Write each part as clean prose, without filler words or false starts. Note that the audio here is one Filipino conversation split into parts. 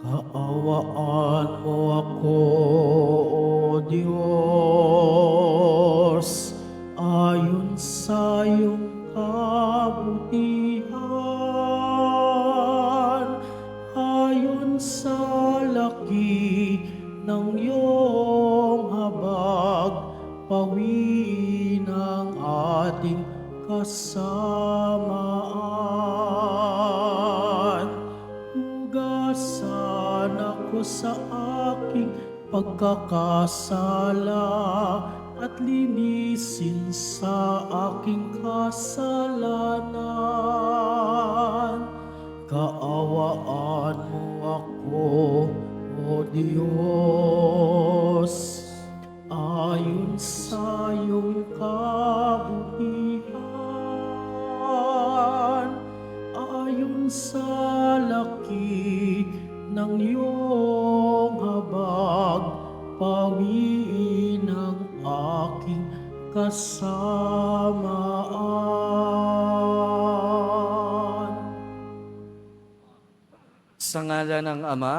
Kaawaan mo ako, O Diyos, ayon sa iyong kabutihan, ayon sa laki ng iyong habag, pawiin ang ating kasamaan. Hugasan ako sa aking pagkakasala at linisin sa aking kasalanan. Kaawaan mo ako, O Diyos, ayon sa iyong kabutihan, ayon sa laki ng iyong habag, pawiin ang aking kasamaan. Sa ngala ng Ama,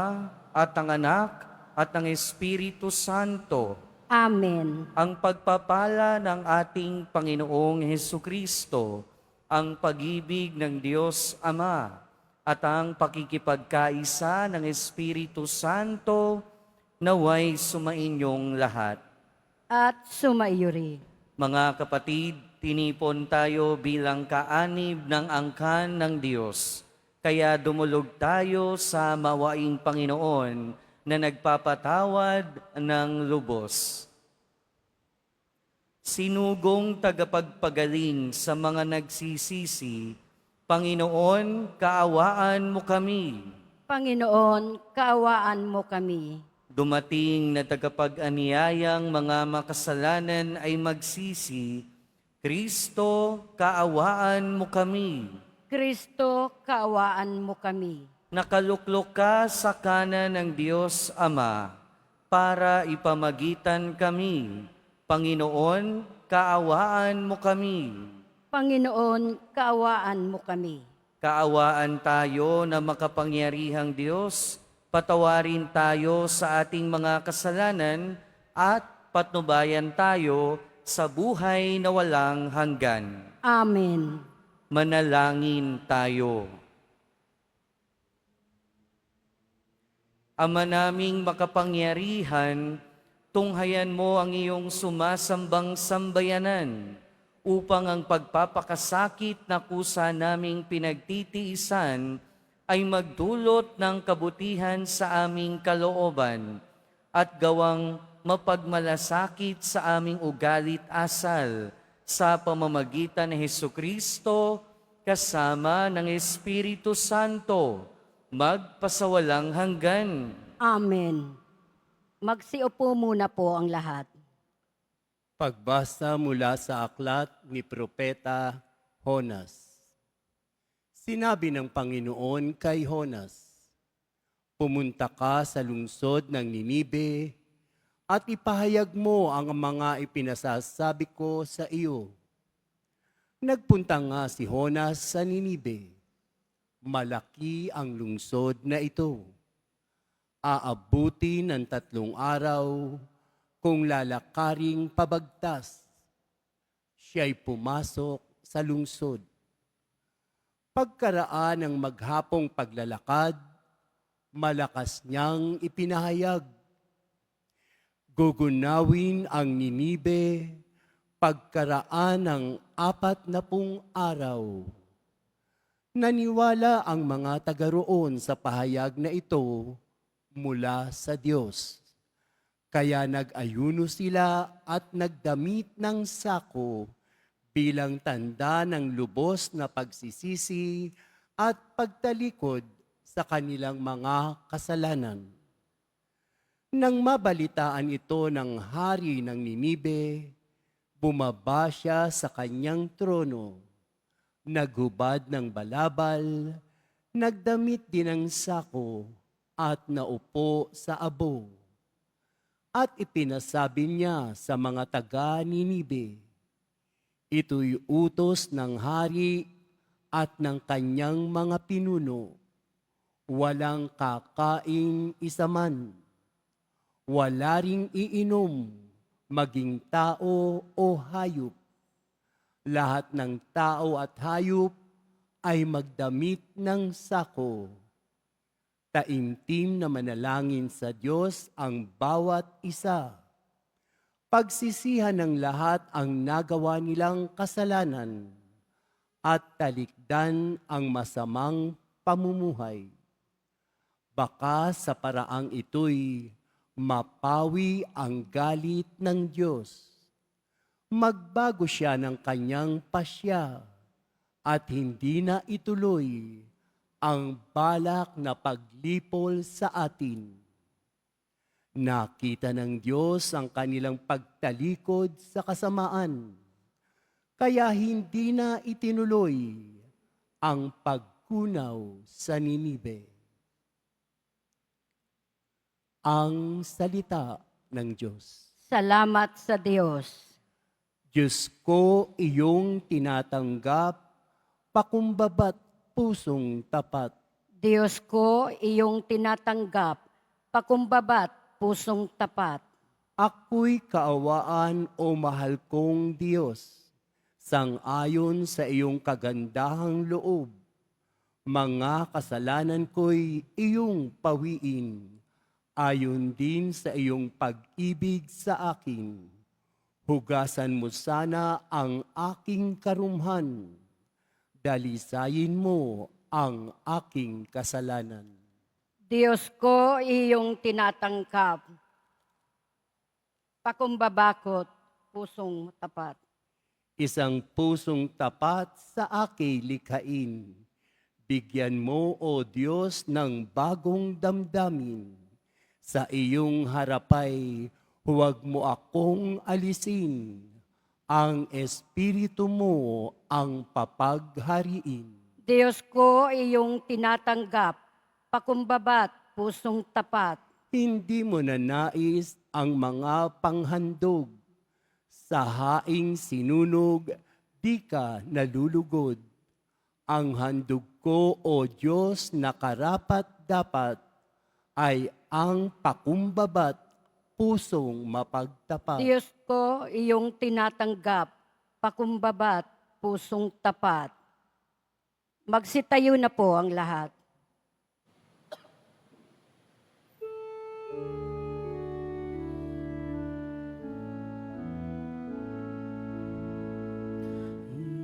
at ng Anak, at ng Espiritu Santo, Amen. ang pagpapala ng ating Panginoong Hesukristo, ang pag-ibig ng Diyos Ama, at ang pakikipagkaisa ng Espiritu Santo, naway sumainyong lahat. At sumaiyo rin. Mga kapatid, tinipon tayo bilang kaanib ng angkan ng Diyos. Kaya dumulog tayo sa mawaing Panginoon na nagpapatawad ng lubos. Sinugong tagapagpagaling sa mga nagsisisi, Panginoon, kaawaan mo kami. Panginoon, kaawaan mo kami. Dumating na tagapag-aniyayang mga makasalanan ay magsisi, Kristo, kaawaan mo kami. Kristo, kaawaan mo kami. Nakaluklok ka sa kanan ng Diyos Ama para ipamagitan kami. Panginoon, kaawaan mo kami. Panginoon, kaawaan mo kami. Kaawaan tayo na makapangyarihang Diyos, patawarin tayo sa ating mga kasalanan at patnubayan tayo sa buhay na walang hanggan. Amen. Manalangin tayo. Ama naming makapangyarihan, tunghayan mo ang iyong sumasambang sambayanan upang ang pagpapakasakit na kusa naming pinagtitiisan ay magdulot ng kabutihan sa aming kalooban at gawang mapagmalasakit sa aming ugalit asal sa pamamagitan ni Hesukristo kasama ng Espiritu Santo, magpasawalang hanggan. Amen. Magsiupo muna po ang lahat. Pagbasa mula sa aklat ni Propeta Honas. Sinabi ng Panginoon kay Honas, pumunta ka sa lungsod ng Ninibe at ipahayag mo ang mga ipinasasabi ko sa iyo. Nagpunta nga si Honas sa Ninibe. Malaki ang lungsod na ito. Aabuti ng 3 araw kung lalakaring pabagtas. Siya'y pumasok sa lungsod. Pagkaraan ng maghapong paglalakad, malakas niyang ipinahayag. Gugunawin ang Ninibe pagkaraan ng 40 araw. Naniwala ang mga taga roon sa pahayag na ito mula sa Diyos. Kaya nag-ayuno sila at nagdamit ng sako bilang tanda ng lubos na pagsisisi at pagtalikod sa kanilang mga kasalanan. Nang mabalitaan ito ng hari ng Ninibe, bumaba siya sa kanyang trono, naghubad ng balabal, nagdamit din ng sako at naupo sa abo. At ipinasabi niya sa mga taga-Ninibe, ito'y utos ng hari at ng kanyang mga pinuno walang kakaing isa man, wala ring iinom, maging tao o hayop. Lahat ng tao at hayop ay magdamit ng sako. Taimtim na manalangin sa Diyos ang bawat isa. Pagsisihan ng lahat ang nagawa nilang kasalanan at talikdan ang masamang pamumuhay. Baka sa paraang ito'y mapawi ang galit ng Diyos. Magbago siya ng kanyang pasya at hindi na ituloy ang balak na paglipol sa atin. Nakita ng Diyos ang kanilang pagtalikod sa kasamaan, kaya hindi na itinuloy ang pagkunaw sa Ninibe. Ang salita ng Diyos. Salamat sa Diyos. Diyos ko, iyong tinatanggap, pakumbaba't pusong tapat. Diyos ko, iyong tinatanggap, pakumbabat, pusong tapat. Ako'y kaawaan o mahal kong Diyos, sang-ayon sa iyong kagandahang loob. Mga kasalanan ko'y iyong pawiin, ayon din sa iyong pag-ibig sa akin. Hugasan mo sana ang aking karumhan, dalisayin mo ang aking kasalanan. Diyos ko, iyong tinatangkap, pakumbabakot, pusong tapat. Isang pusong tapat sa aking likhain. Bigyan mo, O Diyos, ng bagong damdamin. Sa iyong harapay, huwag mo akong alisin. Ang Espiritu mo ang papaghariin. Diyos ko, iyong tinatanggap, pakumbabat, pusong tapat. Hindi mo na nais ang mga panghandog. Sa haing sinunog, di ka nalulugod. Ang handog ko, O Diyos, na karapat-dapat ay ang pakumbabat, pusong mapagtapat. Diyos ko, iyong tinatanggap, pakumbabat, pusong tapat. Magsitayo na po ang lahat.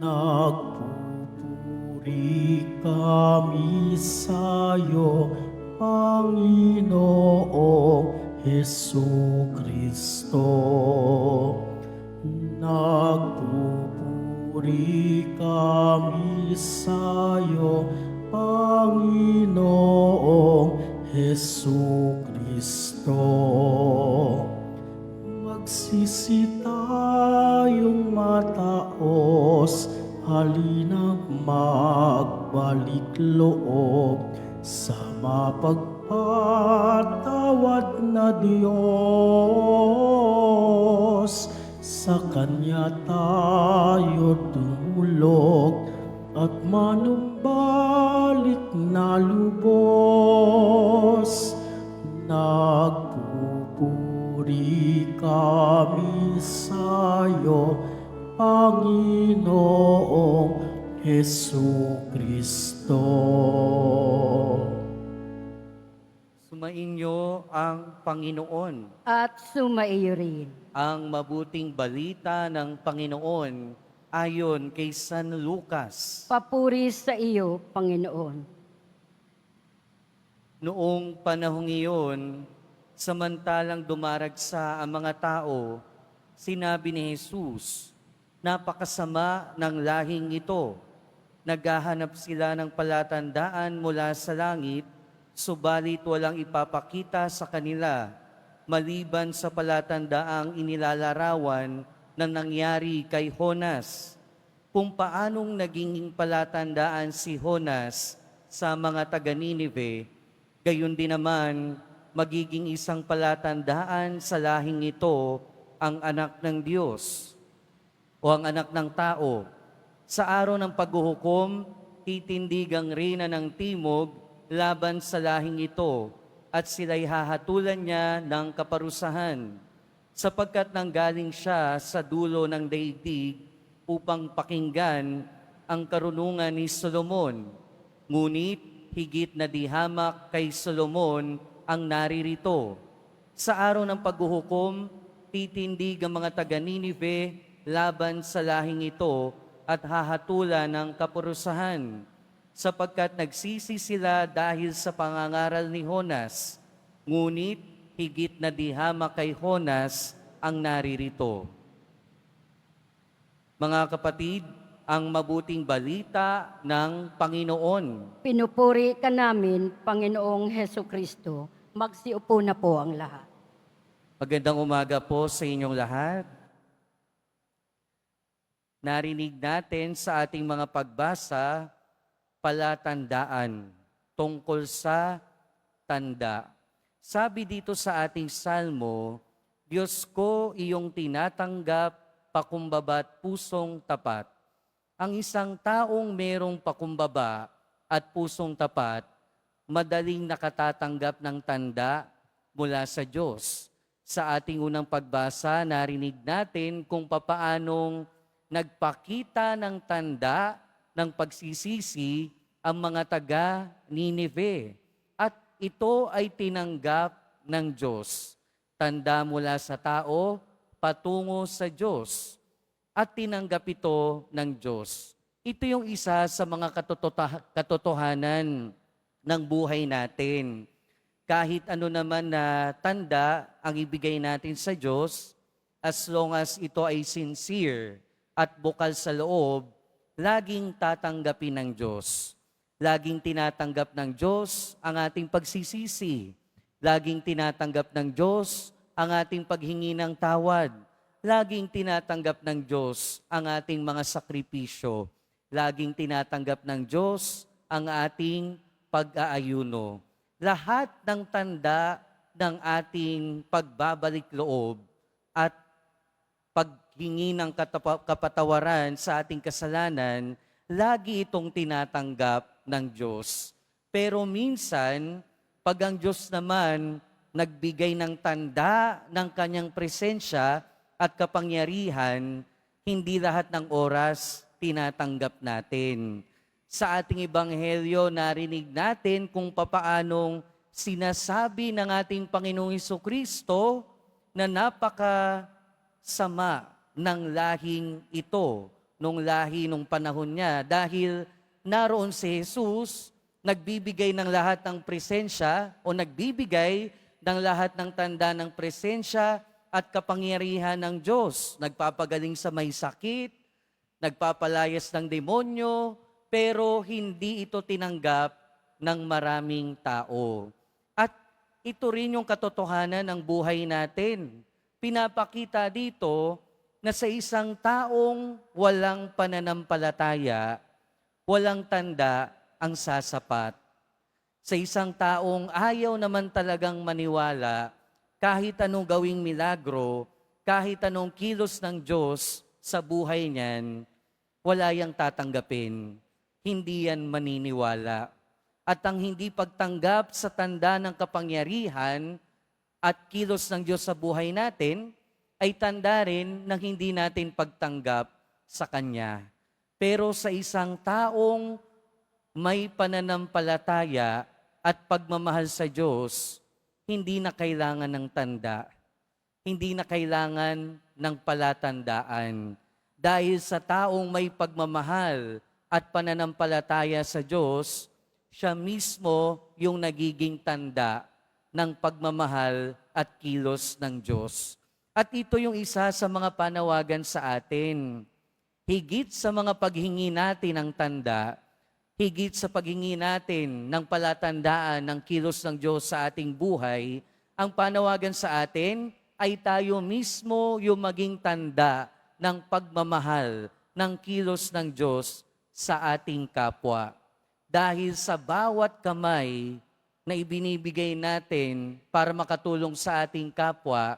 Nagpupuri kami sa'yo, Panginoong Jesucristo. Nagpupuri kami sa'yo, Panginoong Jesucristo. Magsisi tayong mataos, halina't magbalik loob sa mapagpatawad na Diyos. Sa Kanya tayo tumulog at manumbalik na lubos. Nagpupuri kami sa'yo, Panginoong Jesucristo. Sumainyo ang Panginoon. At sumaiyo rin. Ang mabuting balita ng Panginoon ayon kay San Lucas. Papuri sa iyo, Panginoon. Noong panahong iyon, samantalang dumaragsa ang mga tao, sinabi ni Jesus, napakasama ng lahing ito. Naghahanap sila ng palatandaan mula sa langit, subalit walang ipapakita sa kanila, maliban sa palatandaang inilalarawan na nangyari kay Jonas. Kung paanong naging palatandaan si Jonas sa mga taga-Ninive, gayon din naman magiging isang palatandaan sa lahing ito ang anak ng Diyos o ang anak ng tao. Sa araw ng paghuhukom, titindig ang reyna ng timog, laban sa lahing ito, at sila'y hahatulan niya ng kaparusahan, sapagkat nanggaling siya sa dulo ng daigdig upang pakinggan ang karunungan ni Solomon. Ngunit higit na di hamak kay Solomon ang naririto. Sa araw ng paghuhukom, titindig ang mga taga-Ninive laban sa lahing ito at hahatulan ng kaparusahan, sapagkat nagsisi sila dahil sa pangangaral ni Honas. Ngunit higit na di hamak kay Honas ang naririto. Mga kapatid, ang mabuting balita ng Panginoon. Pinupuri ka namin, Panginoong Heso Kristo. Magsiupo na po ang lahat. Magandang umaga po sa inyong lahat. Narinig natin sa ating mga pagbasa palatandaan tungkol sa tanda. Sabi dito sa ating salmo, Diyos ko, iyong tinatanggap, pakumbaba't pusong tapat. Ang isang taong merong pakumbaba at pusong tapat, madaling nakatatanggap ng tanda mula sa Diyos. Sa ating unang pagbasa, narinig natin kung papaanong nagpakita ng tanda ng pagsisisi ang mga taga Ninive. At ito ay tinanggap ng Diyos. Tanda mula sa tao, patungo sa Diyos. At tinanggap ito ng Diyos. Ito yung isa sa mga katotohanan ng buhay natin. Kahit ano naman na tanda ang ibigay natin sa Diyos, as long as ito ay sincere at bukal sa loob, laging tatanggapin ng Diyos. Laging tinatanggap ng Diyos ang ating pagsisisi. Laging tinatanggap ng Diyos ang ating paghingi ng tawad. Laging tinatanggap ng Diyos ang ating mga sakripisyo. Laging tinatanggap ng Diyos ang ating pag-aayuno. Lahat ng tanda ng ating pagbabalik loob at paghingi ng kapatawaran sa ating kasalanan, lagi itong tinatanggap ng Diyos. Pero minsan, pag ang Diyos naman nagbigay ng tanda ng kanyang presensya at kapangyarihan, hindi lahat ng oras tinatanggap natin. Sa ating ebanghelyo, narinig natin kung papaanong sinasabi ng ating Panginoong Jesucristo na napakasama ng lahing ito, nung lahi nung panahon niya. Dahil naroon si Jesus, nagbibigay ng lahat ng presensya o nagbibigay ng lahat ng tanda ng presensya at kapangyarihan ng Diyos. Nagpapagaling sa may sakit, nagpapalayas ng demonyo, pero hindi ito tinanggap ng maraming tao. At ito rin yung katotohanan ng buhay natin. Pinapakita dito na sa isang taong walang pananampalataya, walang tanda ang sasapat. Sa isang taong ayaw naman talagang maniwala, kahit anong gawing milagro, kahit anong kilos ng Diyos sa buhay niyan, wala yang tatanggapin. Hindi yan maniniwala. At ang hindi pagtanggap sa tanda ng kapangyarihan at kilos ng Diyos sa buhay natin, ay tanda rin ng hindi natin pagtanggap sa Kanya. Pero sa isang taong may pananampalataya at pagmamahal sa Diyos, hindi na kailangan ng tanda. Hindi na kailangan ng palatandaan. Dahil sa taong may pagmamahal at pananampalataya sa Diyos, siya mismo yung nagiging tanda ng pagmamahal at kilos ng Diyos. At ito yung isa sa mga panawagan sa atin. Higit sa mga paghingi natin ng tanda, higit sa paghingi natin ng palatandaan ng kilos ng Diyos sa ating buhay, ang panawagan sa atin ay tayo mismo yung maging tanda ng pagmamahal, ng kilos ng Diyos sa ating kapwa. Dahil sa bawat kamay na ibinibigay natin para makatulong sa ating kapwa,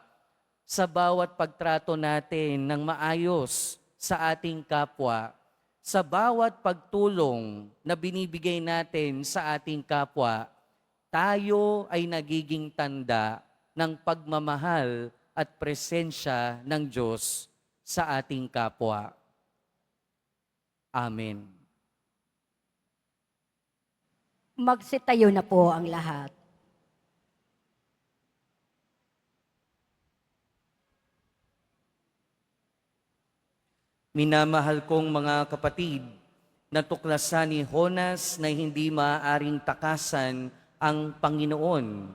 sa bawat pagtrato natin ng maayos sa ating kapwa, Sa bawat pagtulong na binibigay natin sa ating kapwa, tayo ay nagiging tanda ng pagmamahal at presensya ng Diyos sa ating kapwa. Amen. Magsitayo na po ang lahat. Minamahal kong mga kapatid, natuklasan ni Jonas na hindi maaaring takasan ang Panginoon.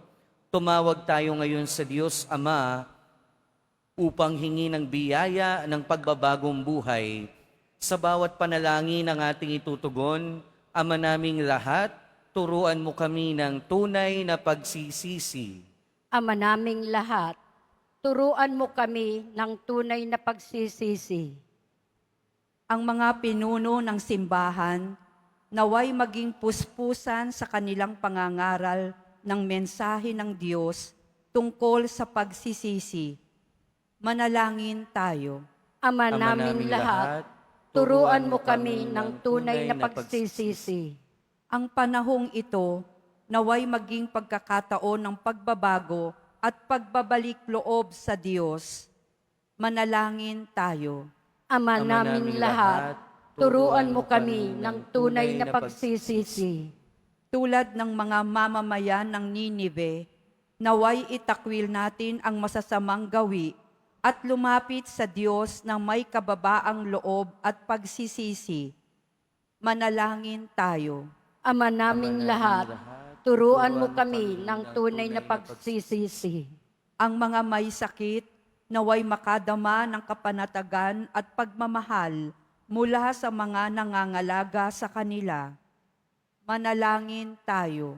Tumawag tayo ngayon sa Diyos Ama upang hingi ng biyaya ng pagbabagong buhay. Sa bawat panalangin ng ating itutugon, Ama naming lahat, turuan mo kami ng tunay na pagsisisi. Ama naming lahat, turuan mo kami ng tunay na pagsisisi. Ang mga pinuno ng simbahan naway maging puspusan sa kanilang pangangaral ng mensahe ng Diyos tungkol sa pagsisisi. Manalangin tayo. Ama Ama naming naming lahat, turuan mo kami ng tunay na pagsisisi. Ang panahong ito naway maging pagkakataon ng pagbabago at pagbabalik loob sa Diyos. Manalangin tayo. Ama Ama naming naming lahat, lahat, turuan mo kami ng tunay na pagsisisi. Tulad ng mga mamamayan ng Ninive, naway itakwil natin ang masasamang gawi at lumapit sa Diyos na may kababaang loob at pagsisisi. Manalangin tayo. Ama naming lahat, turuan mo kami ng tunay na pagsisisi. Ang mga may sakit, naway makadama ng kapanatagan at pagmamahal mula sa mga nangangalaga sa kanila. Manalangin tayo.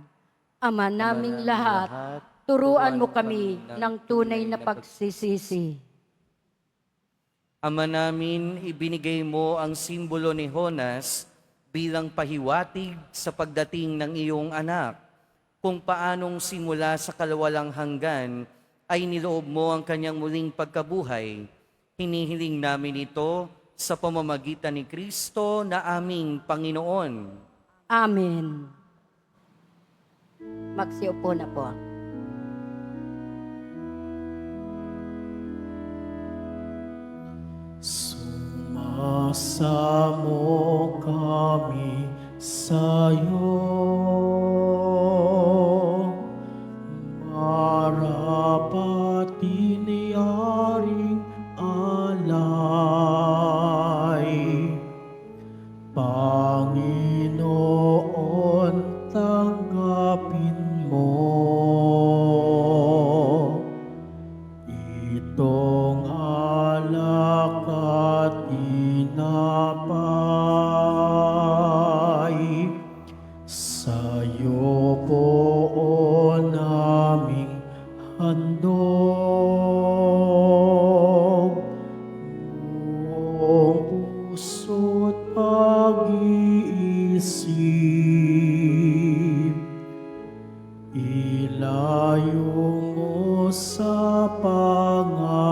Ama naming lahat, turuan mo kami ng tunay na pagsisisi. Ama namin, ibinigay mo ang simbolo ni Jonas bilang pahiwatig sa pagdating ng iyong anak, kung paanong simula sa kalawalang hanggan ay niloob mo ang kanyang muling pagkabuhay. Hinihiling namin ito sa pamamagitan ni Kristo na aming Panginoon. Amen. Magsiupo na po. Sumasamo kami sa'yo, marapat iniharing alay. Panginoon, tanggapin mo itong alak at tinapay. Sa'yo po naming handog, buong puso't pag-iisip. Ilayo mo sa panganib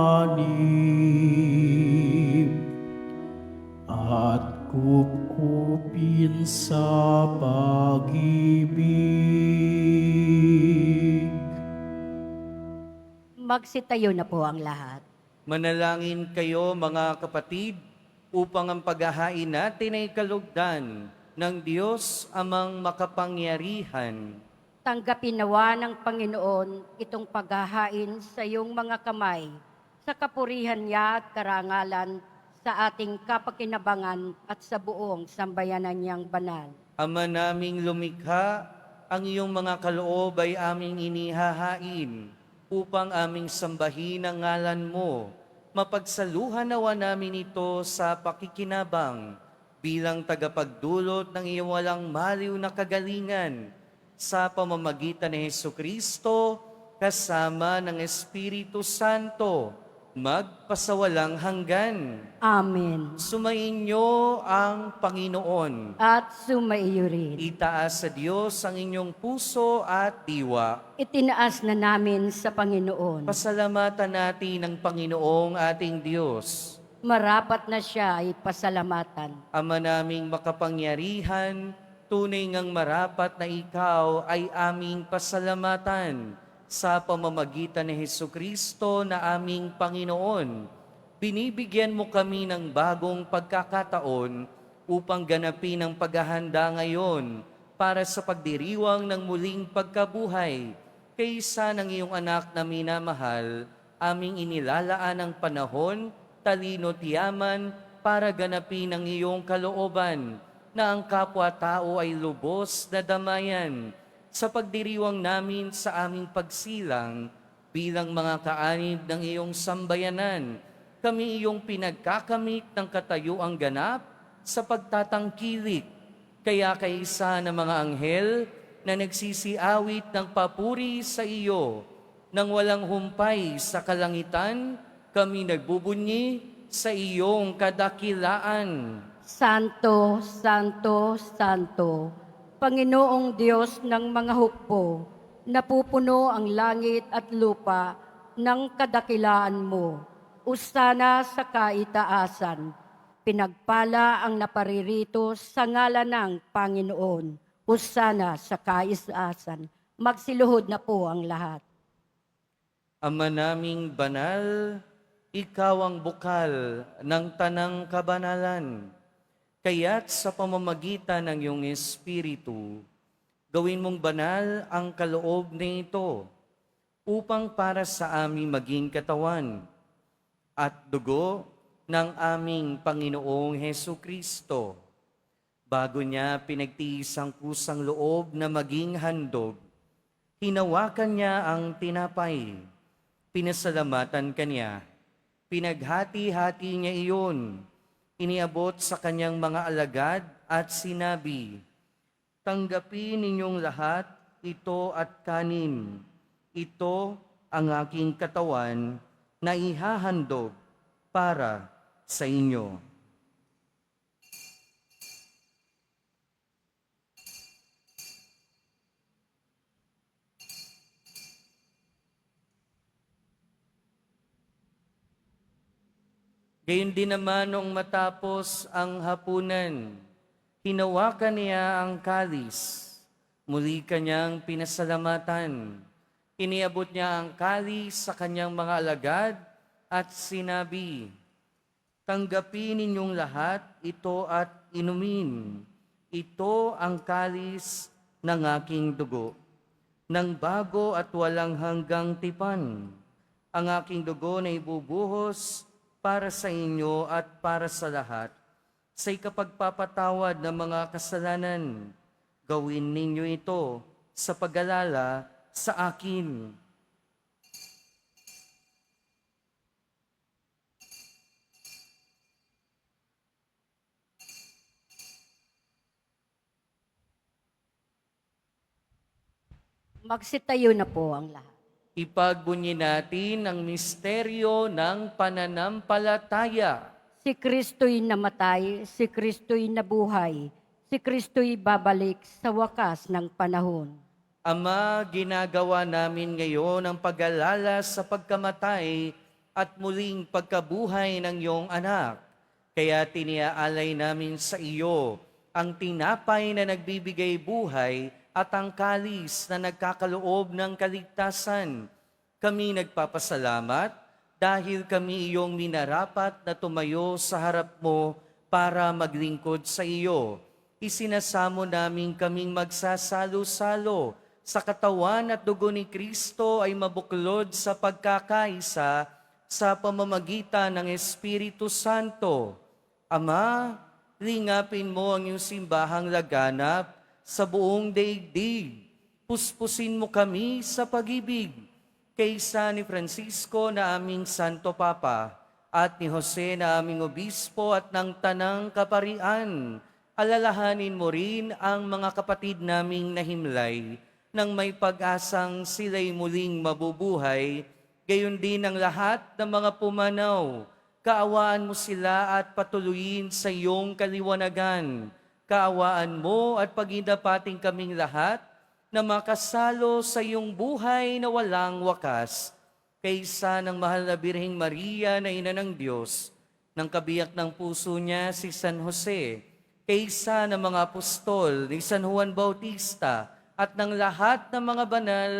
at kupkupin sa pag-ibig. Magsitayo na po ang lahat. Manalangin kayo mga kapatid upang ang paghahain natin ay kalugdan ng Diyos amang makapangyarihan. Tanggapin nawa ng Panginoon itong paghahain sa iyong mga kamay, sa kapurihan niya at karangalan, sa ating kapakinabangan at sa buong sambayanan niyang banal. Ama naming lumikha, ang iyong mga kaloob ay aming inihahain upang aming sambahin ang ngalan mo. Mapagsaluhan nawa namin ito sa pakikinabang bilang tagapagdulot ng iyong walang maliw na kagalingan sa pamamagitan ni Hesukristo kasama ng Espiritu Santo, magpasawalang hanggan. Amen. Sumainyo ang Panginoon. At sumaiyo rin. Itaas sa Diyos ang inyong puso at diwa. Itinaas na namin sa Panginoon. Pasalamatan natin ang Panginoong ating Diyos. Marapat na siya ay pasalamatan. Ama naming makapangyarihan, tunay ngang marapat na ikaw ay aming pasalamatan sa pamamagitan ni Hesukristo na aming Panginoon. Binibigyan mo kami ng bagong pagkakataon upang ganapin ang paghahanda ngayon para sa pagdiriwang ng muling pagkabuhay kaysa ng iyong anak na minamahal, aming inilalaan ang panahon, talino tiyaman para ganapin ang iyong kalooban na ang kapwa-tao ay lubos na damayan sa pagdiriwang namin sa aming pagsilang bilang mga kaanib ng iyong sambayanan. Kami iyong pinagkakamit ng katayuang ganap sa pagtatangkilik. Kaya kaisa ng mga anghel na nagsisiawit ng papuri sa iyo, nang walang humpay sa kalangitan, kami nagbubunyi sa iyong kadakilaan. Santo, Santo, Santo, Panginoong Diyos ng mga hukbo, napupuno ang langit at lupa ng kadakilaan mo. Usana sa kaitaasan, pinagpala ang naparirito sa ngalan ng Panginoon. Usana sa kaitaasan, magsiluhod na po ang lahat. Ama naming banal, ikaw ang bukal ng tanang kabanalan. Kaya't sa pamamagitan ng iyong Espiritu, gawin mong banal ang kaloob nito upang para sa aming maging katawan at dugo ng aming Panginoong Hesukristo. Bago niya pinagtiis ang kusang loob na maging handog, hinawakan niya ang tinapay, pinasalamatan kanya, pinaghati-hati niya iyon, iniabot sa kanyang mga alagad at sinabi, "Tanggapin ninyong lahat ito at kanin. Ito ang aking katawan na ihahandog para sa inyo." Gayon din naman noong matapos ang hapunan, hinawakan niya ang kalis, muli kanyang pinasalamatan. Iniabot niya ang kalis sa kanyang mga alagad at sinabi, "Tanggapin ninyong lahat ito at inumin. Ito ang kalis ng aking dugo, ng bago at walang hanggang tipan. Ang aking dugo na ibubuhos para sa inyo at para sa lahat, sa ikapagpapatawad ng mga kasalanan. Gawin ninyo ito sa pag-alala sa akin." Magsitayo na po ang lahat. Ipagbunyi natin ang misteryo ng pananampalataya. Si Kristo'y namatay, si Kristo'y nabuhay, si Kristo'y babalik sa wakas ng panahon. Ama, ginagawa namin ngayon ang pag-alala sa pagkamatay at muling pagkabuhay ng iyong anak. Kaya tiniaalay namin sa iyo ang tinapay na nagbibigay buhay at ang kalis na nagkakaloob ng kaligtasan. Kami nagpapasalamat dahil kami iyong minarapat na tumayo sa harap mo para maglingkod sa iyo. Isinasamo namin kaming magsasalo-salo sa katawan at dugo ni Kristo ay mabuklod sa pagkakaisa sa pamamagitan ng Espiritu Santo. Ama, lingapin mo ang iyong simbahang laganap sa buong daigdig. Puspusin mo kami sa pag-ibig kaysa ni Francisco na aming Santo Papa at ni Jose na aming Obispo at ng Tanang Kaparian. Alalahanin mo rin ang mga kapatid naming nahimlay nang may pag-asang sila'y muling mabubuhay, gayon din ang lahat ng mga pumanaw. Kaawaan mo sila at patuloyin sa iyong kaliwanagan. Kaawaan mo at pagindapating kaming lahat na makasalo sa iyong buhay na walang wakas. Kaysa ng mahal na Birheng Maria na Ina ng Diyos, ng kabiyak ng puso niya si San Jose, kaysa ng mga apostol ni San Juan Bautista at ng lahat ng mga banal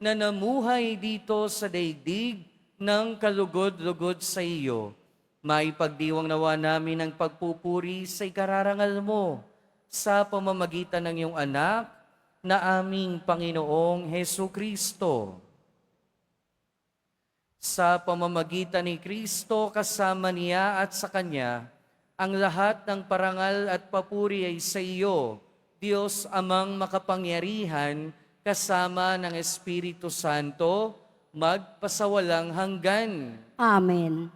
na namuhay dito sa daigdig ng kalugod-lugod sa iyo. Maipagdiwang nawa namin ang pagpupuri sa ikararangal mo sa pamamagitan ng iyong anak na aming Panginoong Hesu Kristo. Sa pamamagitan ni Kristo kasama niya at sa Kanya, ang lahat ng parangal at papuri ay sa iyo, Diyos Amang makapangyarihan, kasama ng Espiritu Santo, magpasawalang hanggan. Amen.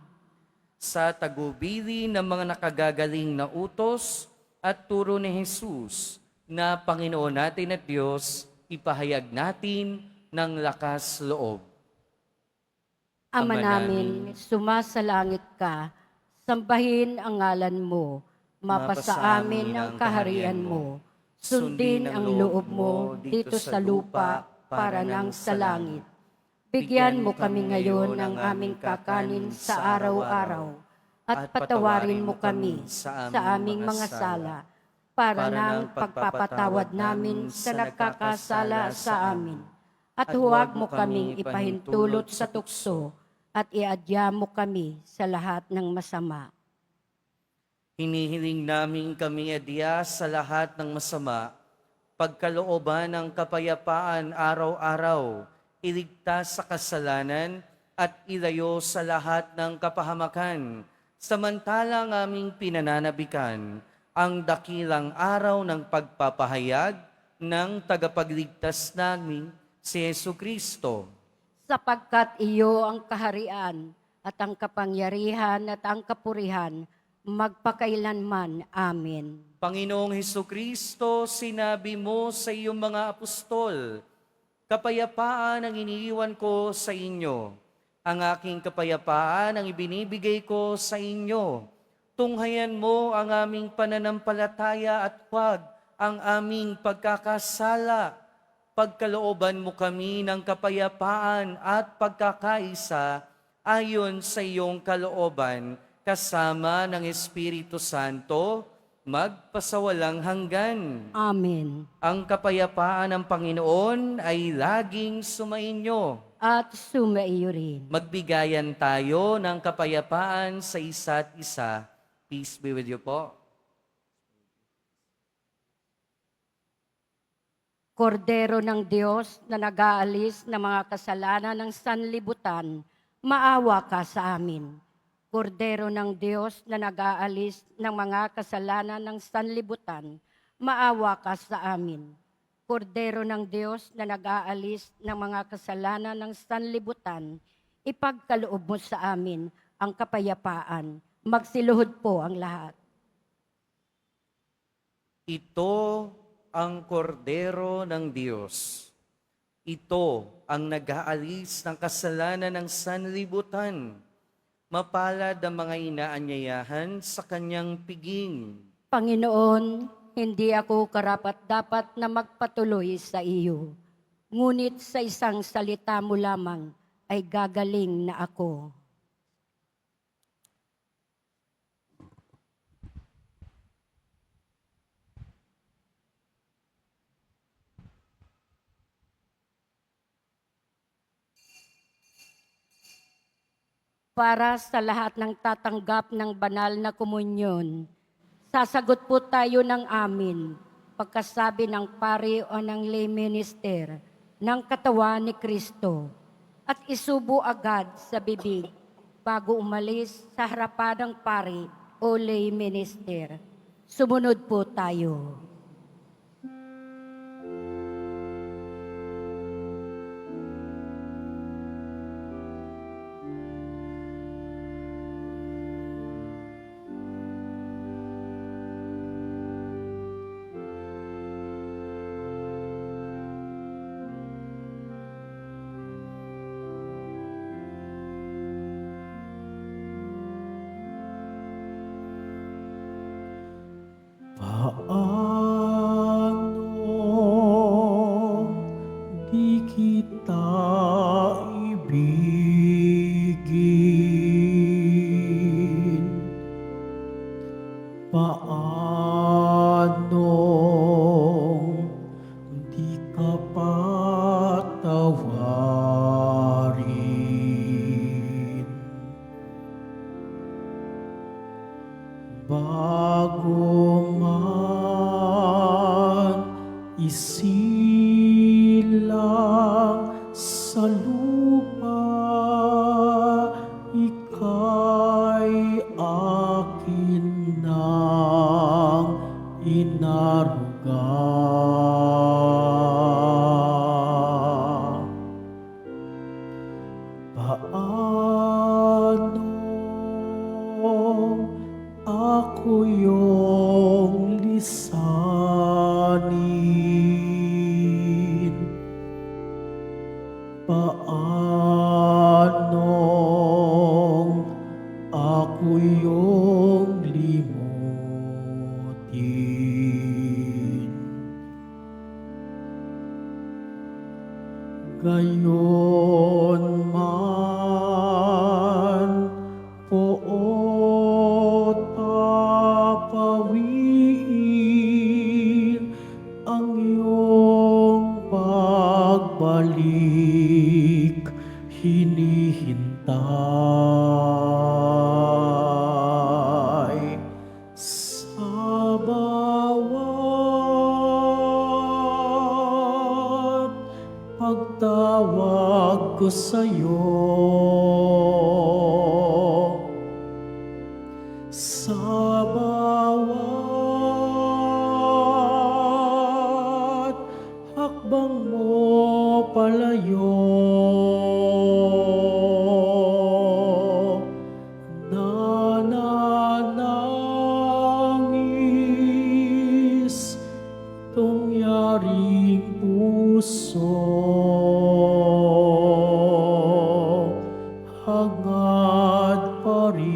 Sa tagubili ng mga nakagagaling na utos at turo ni Jesus, na Panginoon natin at Diyos, ipahayag natin ng lakas loob. Ama Ama namin, sumasalangit ka, sambahin ang ngalan mo, mapasa amin ang kaharian mo, sundin ang loob mo dito sa lupa para nang sa langit. Bigyan mo kami ngayon ng aming kakanin sa araw-araw, at patawarin mo kami sa aming mga sala, para nang pagpapatawad namin sa nagkakasala sa amin. At huwag mo kaming ipahintulot sa tukso, at iadya mo kami sa lahat ng masama. Hinihiling namin kami adya sa lahat ng masama, pagkalooban ng kapayapaan araw-araw, iligtas sa kasalanan at ilayo sa lahat ng kapahamakan, samantalang aming pinananabikan ang dakilang araw ng pagpapahayag ng tagapagligtas namin, si Hesu Kristo. Sapagkat iyo ang kaharian at ang kapangyarihan at ang kapurihan magpakailanman. Amen. Panginoong Hesu Kristo, sinabi mo sa iyong mga apostol, kapayapaan ang iniiwan ko sa inyo. Ang aking kapayapaan ang ibinibigay ko sa inyo. Tunghayan mo ang aming pananampalataya at huwag ang aming pagkakasala. Pagkalooban mo kami ng kapayapaan at pagkakaisa ayon sa iyong kalooban, kasama ng Espiritu Santo, magpasawalang hanggan. Amen. Ang kapayapaan ng Panginoon ay laging sumainyo. At sumaiyo rin. Magbigayan tayo ng kapayapaan sa isa't isa. Peace be with you po. Kordero ng Diyos na nag-aalis ng mga kasalanan ng sanlibutan, maawa ka sa amin. Kordero ng Diyos na nag-aalis ng mga kasalanan ng sanlibutan, maawa ka sa amin. Kordero ng Diyos na nag-aalis ng mga kasalanan ng sanlibutan, ipagkaloob mo sa amin ang kapayapaan. Magsiluhod po ang lahat. Ito ang kordero ng Diyos. Ito ang nag-aalis ng kasalanan ng sanlibutan. Mapalad ang mga inaanyayahan sa kanyang piging. Panginoon, hindi ako karapat-dapat na magpatuloy sa iyo. Ngunit sa isang salita mo lamang ay gagaling na ako. Para sa lahat ng tatanggap ng banal na komunyon, sasagot po tayo ng amin pagkasabi ng pari o ng lay minister ng katawan ni Kristo at isubo agad sa bibig bago umalis sa harapan ng pari o lay minister. Sumunod po tayo. Paano Paano di ka patawarin? Bago man isilang sa lupa, ika'y akin nang inaruga. Paano ako yung lisanin? Paano ako yung limutin? Gayon man, poot papawiin ang iyong pagbalik, hinihintay sa bawat pagtawag ko sa'yo, sa bawat hakbang mo palayo, nananangis itong yaring puso. Hangad pa rin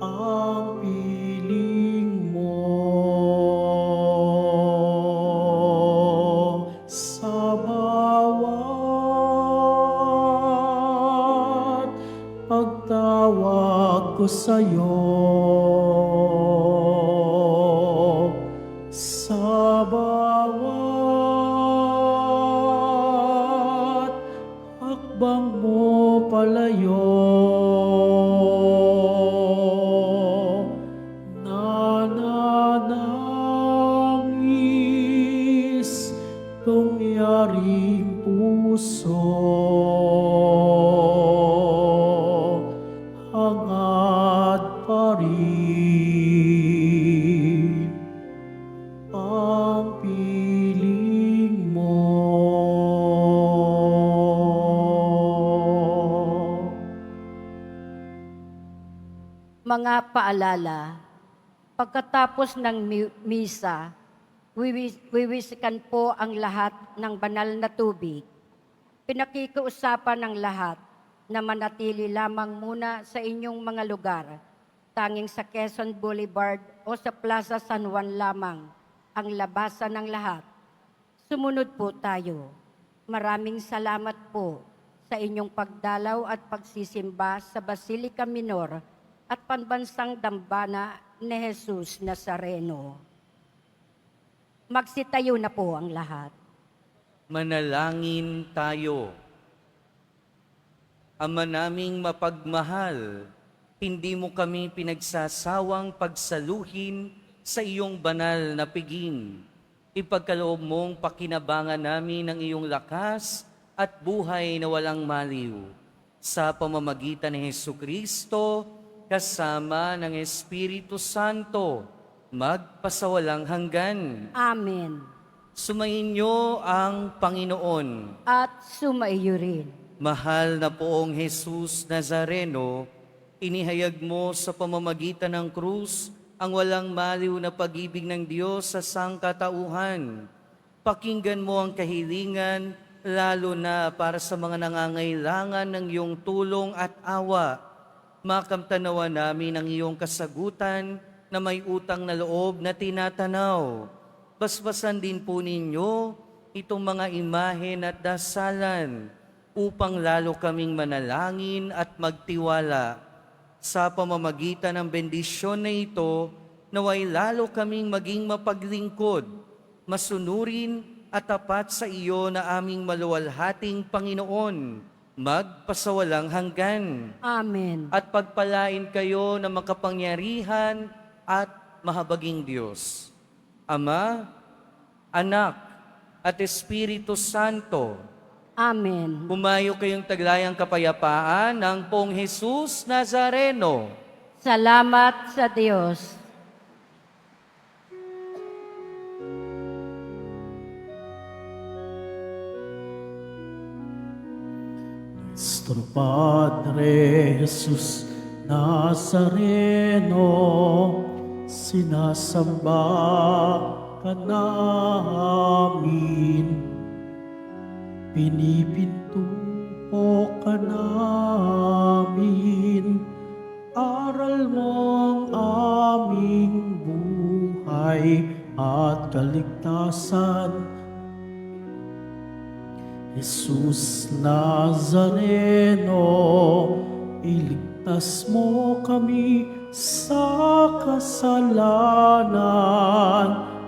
ang piling mo, sa bawat pagtawag ko sa'yo, sa bawat hakbang mo palayo, nananangis itong yaring puso. Hangad pa rin ang piling mo. Mga paalala, pagkatapos ng misa, wiwisikan po ang lahat ng banal na tubig. Pinakikiusapan ng lahat na manatili lamang muna sa inyong mga lugar, tanging sa Quezon Boulevard o sa Plaza San Juan lamang ang labasan ng lahat. Sumunod po tayo. Maraming salamat po sa inyong pagdalaw at pagsisimba sa Basilica Minor at Pambansang Dambana ni Jesus Nazareno. Magsitayo na po ang lahat. Manalangin tayo. Ama naming mapagmahal, hindi mo kami pinagsasawang pagsaluhin sa iyong banal na piging. Ipagkaloob mong pakinabangan namin ang iyong lakas at buhay na walang maliw. Sa pamamagitan ni Hesukristo, kasama ng Espiritu Santo, magpasawalang hanggan. Amen. Sumainyo ang Panginoon. At sumaiyo rin. Mahal na poong Jesus Nazareno, inihayag mo sa pamamagitan ng krus ang walang maliw na pag-ibig ng Diyos sa sangkatauhan. Pakinggan mo ang kahilingan, lalo na para sa mga nangangailangan ng iyong tulong at awa. Makamtanawa namin ang iyong kasagutan na may utang na loob na tinatanaw. Basbasan din po ninyo itong mga imahen at dasalan upang lalo kaming manalangin at magtiwala. Sa pamamagitan ng bendisyon na ito, naway lalo kaming maging mapaglingkod, masunurin at tapat sa iyo na aming maluwalhating Panginoon, magpasawalang hanggan. Amen. At pagpalain kayo ng makapangyarihan at mahabaging Diyos, Ama, Anak, at Espiritu Santo. Amen. Humayo kayong taglayang kapayapaan ng Poong Jesus Nazareno. Salamat sa Diyos. Nuestro Padre Jesus Nazareno, sinasamba ka namin, pinipintuho ka namin, aral mong aming buhay at kaligtasan. Jesus Nazareno, iligtas mo kami sa kasalanan.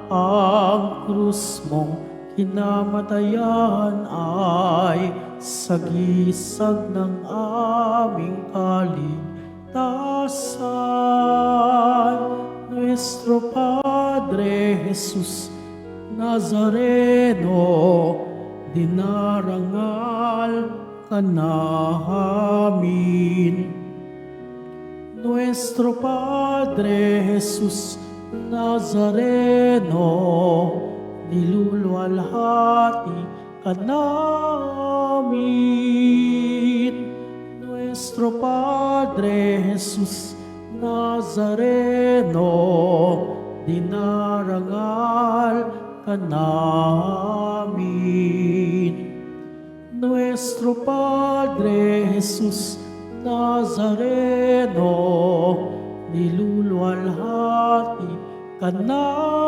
Ang krus mong kinamatayan ay sagisag ng aming kaligtasan. Nuestro Padre Jesus Nazareno, dinarangal ka namin. Nuestro Padre Jesus Nazareno, niluluwalhati ka namin. Nuestro Padre Jesus Nazareno, dinarangal ka namin. Nuestro Padre Jesus Nazareno, niluluwalhati ka namin.